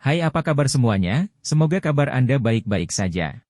Hai, apa kabar semuanya? Semoga kabar Anda baik-baik saja.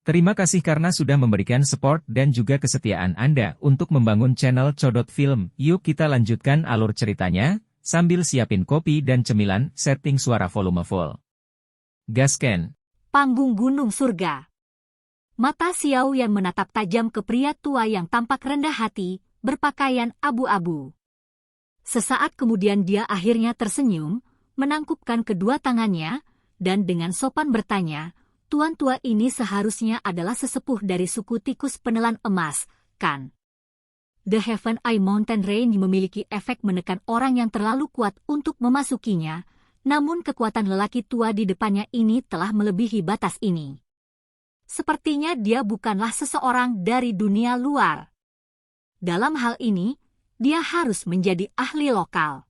Terima kasih karena sudah memberikan support dan juga kesetiaan Anda untuk membangun channel Codot Film. Yuk kita lanjutkan alur ceritanya, sambil siapin kopi dan cemilan, setting suara volume full. Gasken. Panggung Gunung Surga. Mata Xiao Yan menatap tajam ke pria tua yang tampak rendah hati, berpakaian abu-abu. Sesaat kemudian dia akhirnya tersenyum, menangkupkan kedua tangannya, dan dengan sopan bertanya, "Tuan tua ini seharusnya adalah sesepuh dari suku tikus penelan emas, kan?" The Heaven Eye Mountain Range memiliki efek menekan orang yang terlalu kuat untuk memasukinya, namun kekuatan lelaki tua di depannya ini telah melebihi batas ini. Sepertinya dia bukanlah seseorang dari dunia luar. Dalam hal ini, dia harus menjadi ahli lokal.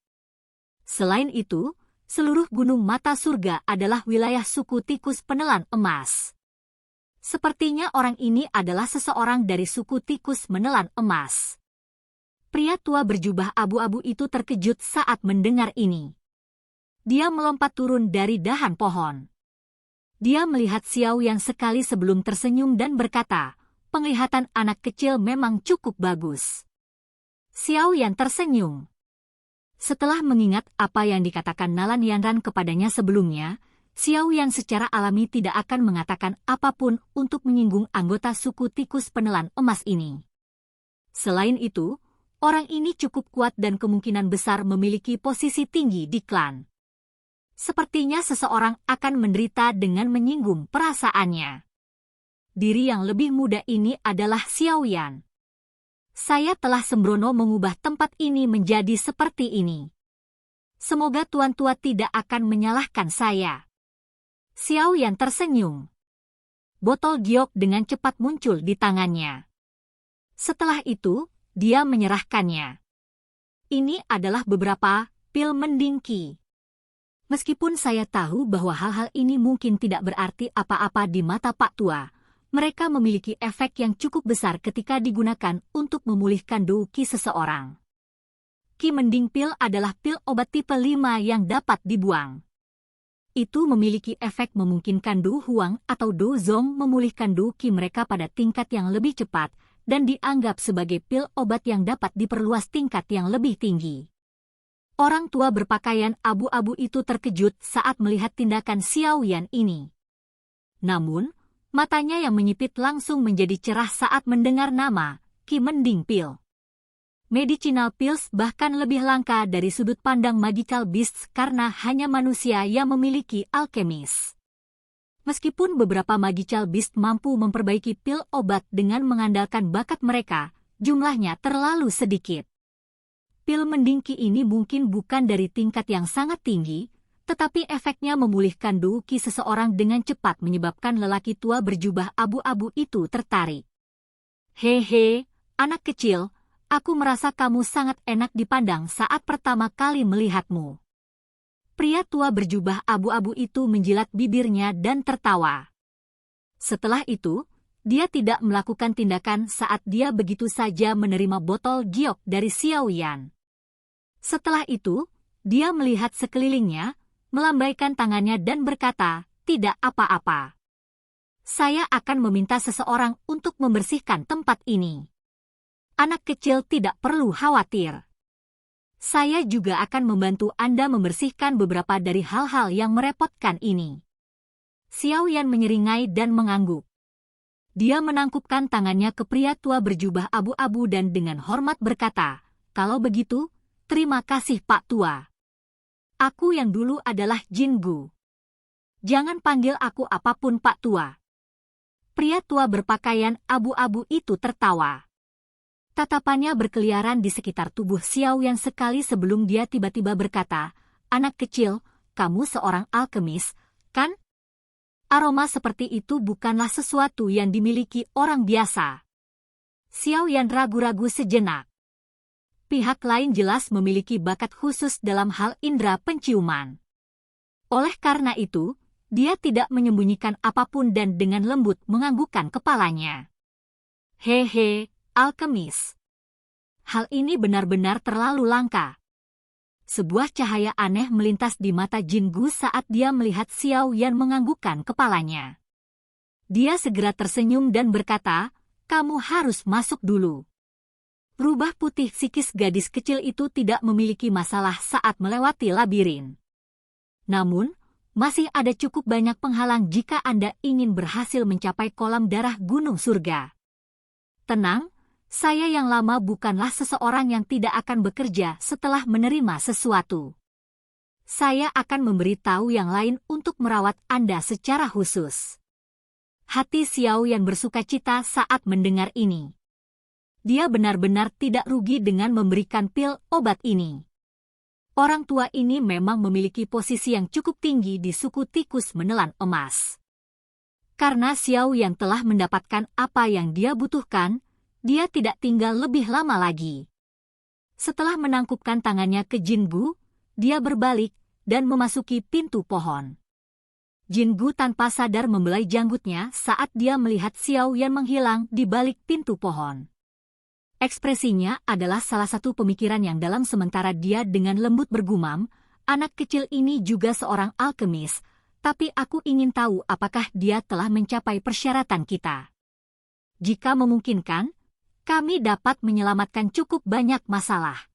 Selain itu, seluruh gunung mata surga adalah wilayah suku tikus penelan emas. Sepertinya orang ini adalah seseorang dari suku tikus menelan emas. Pria tua berjubah abu-abu itu terkejut saat mendengar ini. Dia melompat turun dari dahan pohon. Dia melihat Xiao Yan sekali sebelum tersenyum dan berkata, "Penglihatan anak kecil memang cukup bagus." Xiao Yan tersenyum. Setelah mengingat apa yang dikatakan Nalan Yanran kepadanya sebelumnya, Xiao Yan secara alami tidak akan mengatakan apapun untuk menyinggung anggota suku tikus penelan emas ini. Selain itu, orang ini cukup kuat dan kemungkinan besar memiliki posisi tinggi di klan. Sepertinya seseorang akan menderita dengan menyinggung perasaannya. Diri yang lebih muda ini adalah Xiao Yan. Saya telah sembrono mengubah tempat ini menjadi seperti ini. Semoga tuan tua tidak akan menyalahkan saya. Xiao Yan tersenyum. Botol giok dengan cepat muncul di tangannya. Setelah itu, dia menyerahkannya. Ini adalah beberapa pil mendingki. Meskipun saya tahu bahwa hal-hal ini mungkin tidak berarti apa-apa di mata Pak Tua, mereka memiliki efek yang cukup besar ketika digunakan untuk memulihkan Do Qi seseorang. Qi Mending Pil adalah pil obat tipe 5 yang dapat dibuang. Itu memiliki efek memungkinkan Do Huang atau Do Zong memulihkan Do Qi mereka pada tingkat yang lebih cepat dan dianggap sebagai pil obat yang dapat diperluas tingkat yang lebih tinggi. Orang tua berpakaian abu-abu itu terkejut saat melihat tindakan Xiao Yan ini. Namun, matanya yang menyipit langsung menjadi cerah saat mendengar nama Qi Mending Pil. Medicinal Pills bahkan lebih langka dari sudut pandang Magical Beasts karena hanya manusia yang memiliki alkemis. Meskipun beberapa Magical Beast mampu memperbaiki pil obat dengan mengandalkan bakat mereka, jumlahnya terlalu sedikit. Pil mendingki ini mungkin bukan dari tingkat yang sangat tinggi, tetapi efeknya memulihkan Do Qi seseorang dengan cepat menyebabkan lelaki tua berjubah abu-abu itu tertarik. "Hehe, anak kecil, aku merasa kamu sangat enak dipandang saat pertama kali melihatmu." Pria tua berjubah abu-abu itu menjilat bibirnya dan tertawa. Setelah itu, dia tidak melakukan tindakan saat dia begitu saja menerima botol giok dari Xiao Yan. Setelah itu, dia melihat sekelilingnya, melambaikan tangannya dan berkata, "Tidak apa-apa. Saya akan meminta seseorang untuk membersihkan tempat ini. Anak kecil tidak perlu khawatir. Saya juga akan membantu Anda membersihkan beberapa dari hal-hal yang merepotkan ini." Xiao Yan menyeringai dan mengangguk. Dia menangkupkan tangannya ke pria tua berjubah abu-abu dan dengan hormat berkata, "Kalau begitu, terima kasih Pak Tua. Aku yang dulu adalah Jin Gu. Jangan panggil aku apapun Pak Tua." Pria tua berpakaian abu-abu itu tertawa. Tatapannya berkeliaran di sekitar tubuh Xiao Yan sekali sebelum dia tiba-tiba berkata, "Anak kecil, kamu seorang alkemis, kan? Aroma seperti itu bukanlah sesuatu yang dimiliki orang biasa." Xiao Yan ragu-ragu sejenak. Pihak lain jelas memiliki bakat khusus dalam hal indera penciuman. Oleh karena itu, dia tidak menyembunyikan apapun dan dengan lembut menganggukkan kepalanya. "Hehe, alkemis. Hal ini benar-benar terlalu langka. Sebuah cahaya aneh melintas di mata Jin Gu saat dia melihat Xiao Yan menganggukkan kepalanya. Dia segera tersenyum dan berkata, "Kamu harus masuk dulu." Rubah putih psikis gadis kecil itu tidak memiliki masalah saat melewati labirin. Namun, masih ada cukup banyak penghalang jika Anda ingin berhasil mencapai kolam darah Gunung Surga. Tenang, saya yang lama bukanlah seseorang yang tidak akan bekerja setelah menerima sesuatu. Saya akan memberitahu yang lain untuk merawat Anda secara khusus. Hati Xiao Yan bersukacita saat mendengar ini. Dia benar-benar tidak rugi dengan memberikan pil obat ini. Orang tua ini memang memiliki posisi yang cukup tinggi di suku tikus menelan emas. Karena Xiao Yan telah mendapatkan apa yang dia butuhkan, dia tidak tinggal lebih lama lagi. Setelah menangkupkan tangannya ke Jin Gu, dia berbalik dan memasuki pintu pohon. Jin Gu tanpa sadar membelai janggutnya saat dia melihat Xiao Yan menghilang di balik pintu pohon. Ekspresinya adalah salah satu pemikiran yang dalam sementara dia dengan lembut bergumam, "Anak kecil ini juga seorang alkemis, tapi aku ingin tahu apakah dia telah mencapai persyaratan kita. Jika memungkinkan, kami dapat menyelamatkan cukup banyak masalah."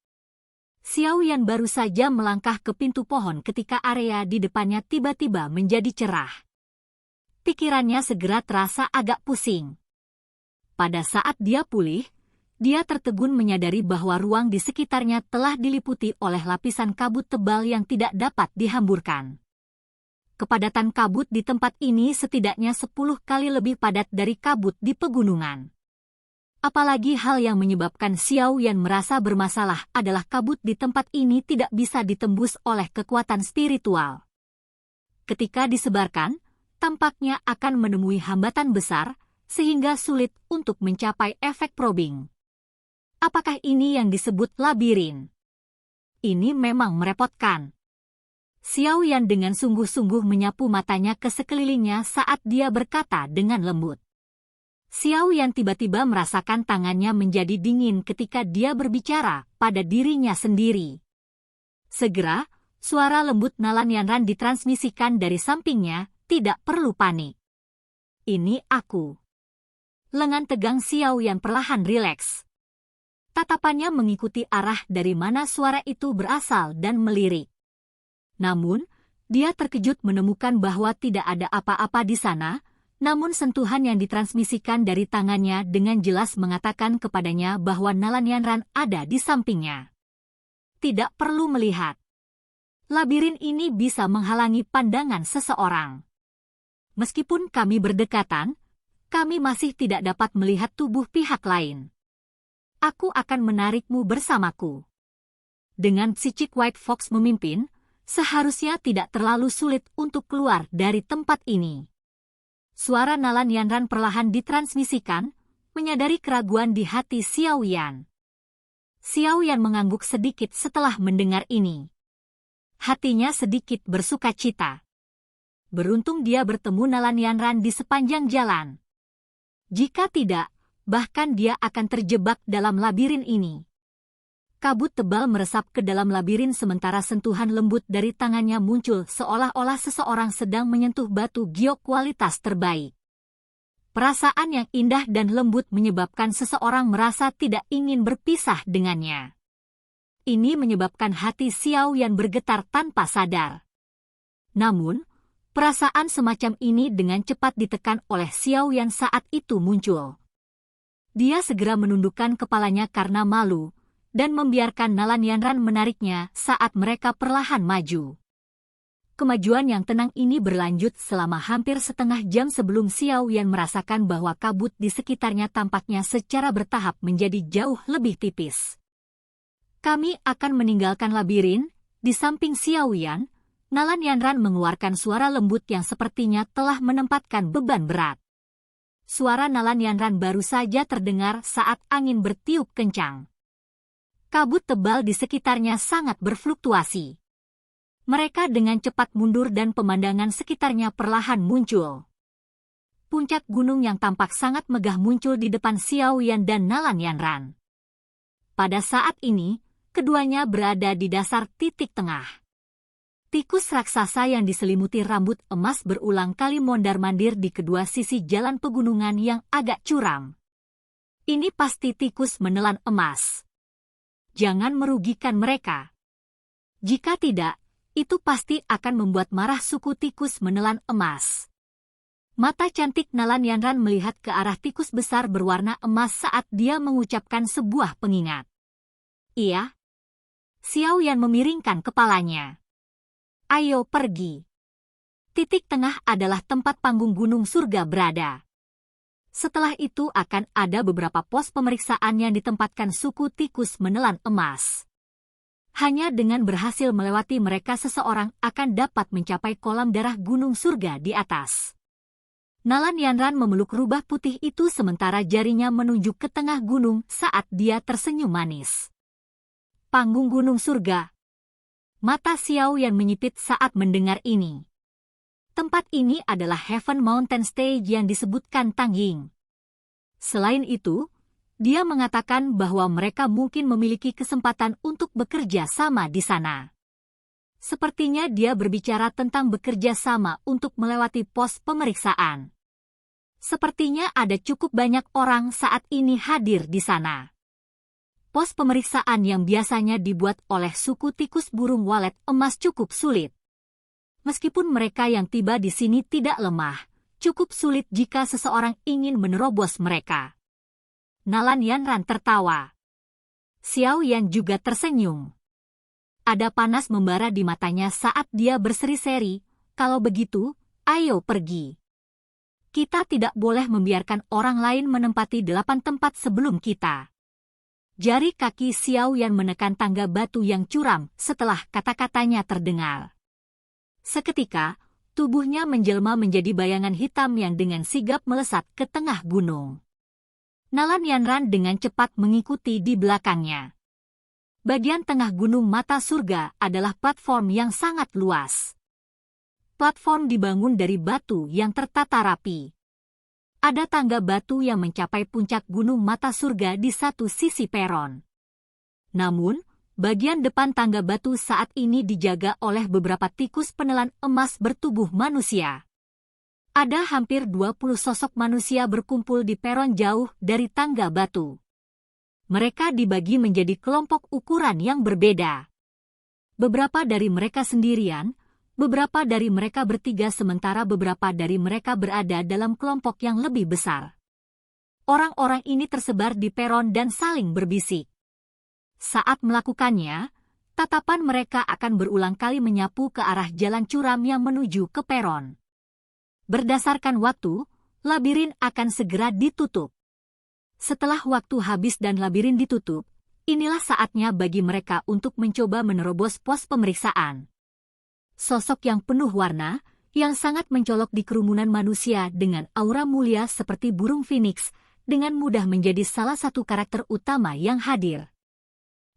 Xiao Yan baru saja melangkah ke pintu pohon ketika area di depannya tiba-tiba menjadi cerah. Pikirannya segera terasa agak pusing. Pada saat dia pulih, dia tertegun menyadari bahwa ruang di sekitarnya telah diliputi oleh lapisan kabut tebal yang tidak dapat dihamburkan. Kepadatan kabut di tempat ini setidaknya 10 kali lebih padat dari kabut di pegunungan. Apalagi hal yang menyebabkan Xiao Yan merasa bermasalah adalah kabut di tempat ini tidak bisa ditembus oleh kekuatan spiritual. Ketika disebarkan, tampaknya akan menemui hambatan besar, sehingga sulit untuk mencapai efek probing. Apakah ini yang disebut labirin? Ini memang merepotkan. Xiao Yan dengan sungguh-sungguh menyapu matanya ke sekelilingnya saat dia berkata dengan lembut. Xiao Yan tiba-tiba merasakan tangannya menjadi dingin ketika dia berbicara pada dirinya sendiri. Segera, suara lembut Nalan Yanran ditransmisikan dari sampingnya, "Tidak perlu panik. Ini aku." Lengan tegang Xiao Yan perlahan rileks. Tatapannya mengikuti arah dari mana suara itu berasal dan melirik. Namun, dia terkejut menemukan bahwa tidak ada apa-apa di sana. Namun sentuhan yang ditransmisikan dari tangannya dengan jelas mengatakan kepadanya bahwa Nalan Yanran ada di sampingnya. Tidak perlu melihat. Labirin ini bisa menghalangi pandangan seseorang. Meskipun kami berdekatan, kami masih tidak dapat melihat tubuh pihak lain. Aku akan menarikmu bersamaku. Dengan Psychic White Fox memimpin, seharusnya tidak terlalu sulit untuk keluar dari tempat ini. Suara Nalan Yanran perlahan ditransmisikan, menyadari keraguan di hati Xiao Yan. Xiao Yan mengangguk sedikit setelah mendengar ini. Hatinya sedikit bersukacita. Beruntung dia bertemu Nalan Yanran di sepanjang jalan. Jika tidak, bahkan dia akan terjebak dalam labirin ini. Kabut tebal meresap ke dalam labirin sementara sentuhan lembut dari tangannya muncul seolah-olah seseorang sedang menyentuh batu giok kualitas terbaik. Perasaan yang indah dan lembut menyebabkan seseorang merasa tidak ingin berpisah dengannya. Ini menyebabkan hati Xiao Yan bergetar tanpa sadar. Namun, perasaan semacam ini dengan cepat ditekan oleh Xiao Yan saat itu muncul. Dia segera menundukkan kepalanya karena malu, dan membiarkan Nalan Yanran menariknya saat mereka perlahan maju. Kemajuan yang tenang ini berlanjut selama hampir setengah jam sebelum Xiao Yan merasakan bahwa kabut di sekitarnya tampaknya secara bertahap menjadi jauh lebih tipis. "Kami akan meninggalkan labirin." Di samping Xiao Yan, Nalan Yanran mengeluarkan suara lembut yang sepertinya telah menempatkan beban berat. Suara Nalan Yanran baru saja terdengar saat angin bertiup kencang. Kabut tebal di sekitarnya sangat berfluktuasi. Mereka dengan cepat mundur dan pemandangan sekitarnya perlahan muncul. Puncak gunung yang tampak sangat megah muncul di depan Xiao Yan dan Nalan Yanran. Pada saat ini, keduanya berada di dasar titik tengah. Tikus raksasa yang diselimuti rambut emas berulang kali mondar-mandir di kedua sisi jalan pegunungan yang agak curam. Ini pasti tikus menelan emas. Jangan merugikan mereka. Jika tidak, itu pasti akan membuat marah suku tikus menelan emas. Mata cantik Nalan Yanran melihat ke arah tikus besar berwarna emas saat dia mengucapkan sebuah pengingat. Iya. Xiao Yan memiringkan kepalanya. Ayo pergi. Titik tengah adalah tempat panggung gunung surga berada. Setelah itu akan ada beberapa pos pemeriksaan yang ditempatkan suku tikus menelan emas. Hanya dengan berhasil melewati mereka seseorang akan dapat mencapai kolam darah gunung surga di atas. Nalan Yanran memeluk rubah putih itu sementara jarinya menunjuk ke tengah gunung saat dia tersenyum manis. Panggung gunung surga. Mata Xiao Yan menyipit saat mendengar ini. Tempat ini adalah Heaven Mountain Stage yang disebutkan Tang Ying. Selain itu, dia mengatakan bahwa mereka mungkin memiliki kesempatan untuk bekerja sama di sana. Sepertinya dia berbicara tentang bekerja sama untuk melewati pos pemeriksaan. Sepertinya ada cukup banyak orang saat ini hadir di sana. Pos pemeriksaan yang biasanya dibuat oleh suku tikus burung walet emas cukup sulit. Meskipun mereka yang tiba di sini tidak lemah, cukup sulit jika seseorang ingin menerobos mereka. Nalan Yanran tertawa. Xiao Yan juga tersenyum. Ada panas membara di matanya saat dia berseri-seri, kalau begitu, ayo pergi. Kita tidak boleh membiarkan orang lain menempati 8 tempat sebelum kita. Jari kaki Xiao Yan menekan tangga batu yang curam setelah kata-katanya terdengar. Seketika, tubuhnya menjelma menjadi bayangan hitam yang dengan sigap melesat ke tengah gunung. Nalan Yanran dengan cepat mengikuti di belakangnya. Bagian tengah gunung mata surga adalah platform yang sangat luas. Platform dibangun dari batu yang tertata rapi. Ada tangga batu yang mencapai puncak gunung mata surga di satu sisi peron. Namun, bagian depan tangga batu saat ini dijaga oleh beberapa tikus penelan emas bertubuh manusia. Ada hampir 20 sosok manusia berkumpul di peron jauh dari tangga batu. Mereka dibagi menjadi kelompok ukuran yang berbeda. Beberapa dari mereka sendirian, beberapa dari mereka bertiga sementara beberapa dari mereka berada dalam kelompok yang lebih besar. Orang-orang ini tersebar di peron dan saling berbisik. Saat melakukannya, tatapan mereka akan berulang kali menyapu ke arah jalan curam yang menuju ke peron. Berdasarkan waktu, labirin akan segera ditutup. Setelah waktu habis dan labirin ditutup, inilah saatnya bagi mereka untuk mencoba menerobos pos pemeriksaan. Sosok yang penuh warna, yang sangat mencolok di kerumunan manusia dengan aura mulia seperti burung phoenix, dengan mudah menjadi salah satu karakter utama yang hadir.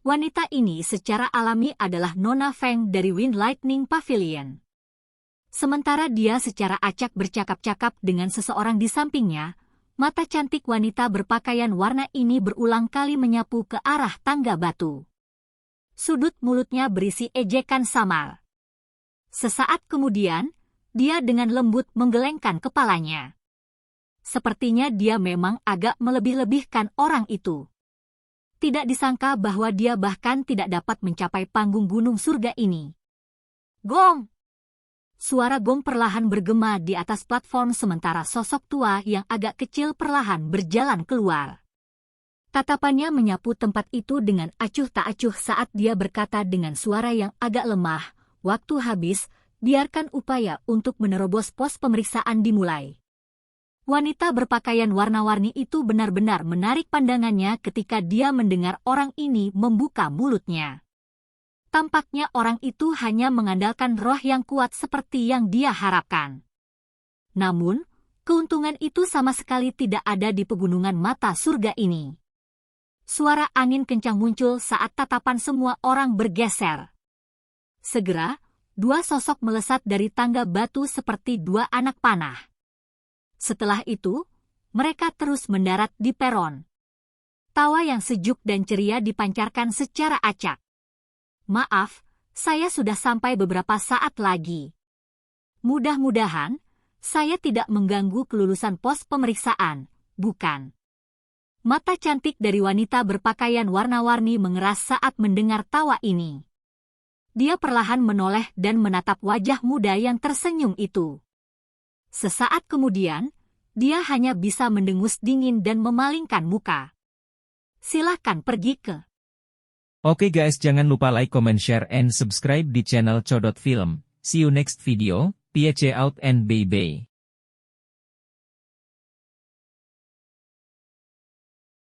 Wanita ini secara alami adalah Nona Feng dari Wind Lightning Pavilion. Sementara dia secara acak bercakap-cakap dengan seseorang di sampingnya, mata cantik wanita berpakaian warna ini berulang kali menyapu ke arah tangga batu. Sudut mulutnya berisi ejekan samar. Sesaat kemudian, dia dengan lembut menggelengkan kepalanya. Sepertinya dia memang agak melebih-lebihkan orang itu. Tidak disangka bahwa dia bahkan tidak dapat mencapai panggung gunung surga ini. Gong! Suara gong perlahan bergema di atas platform sementara sosok tua yang agak kecil perlahan berjalan keluar. Tatapannya menyapu tempat itu dengan acuh tak acuh saat dia berkata dengan suara yang agak lemah, "Waktu habis, biarkan upaya untuk menerobos pos pemeriksaan dimulai." Wanita berpakaian warna-warni itu benar-benar menarik pandangannya ketika dia mendengar orang ini membuka mulutnya. Tampaknya orang itu hanya mengandalkan roh yang kuat seperti yang dia harapkan. Namun, keuntungan itu sama sekali tidak ada di pegunungan mata surga ini. Suara angin kencang muncul saat tatapan semua orang bergeser. Segera, dua sosok melesat dari tangga batu seperti dua anak panah. Setelah itu, mereka terus mendarat di peron. Tawa yang sejuk dan ceria dipancarkan secara acak. Maaf, saya sudah sampai beberapa saat lagi. Mudah-mudahan, saya tidak mengganggu kelulusan pos pemeriksaan, bukan? Mata cantik dari wanita berpakaian warna-warni mengeras saat mendengar tawa ini. Dia perlahan menoleh dan menatap wajah muda yang tersenyum itu. Sesaat kemudian, dia hanya bisa mendengus dingin dan memalingkan muka. Silakan pergi ke. Oke guys, jangan lupa like, comment, share, and subscribe di channel Codot Film. See you next video, peace out and bye-bye.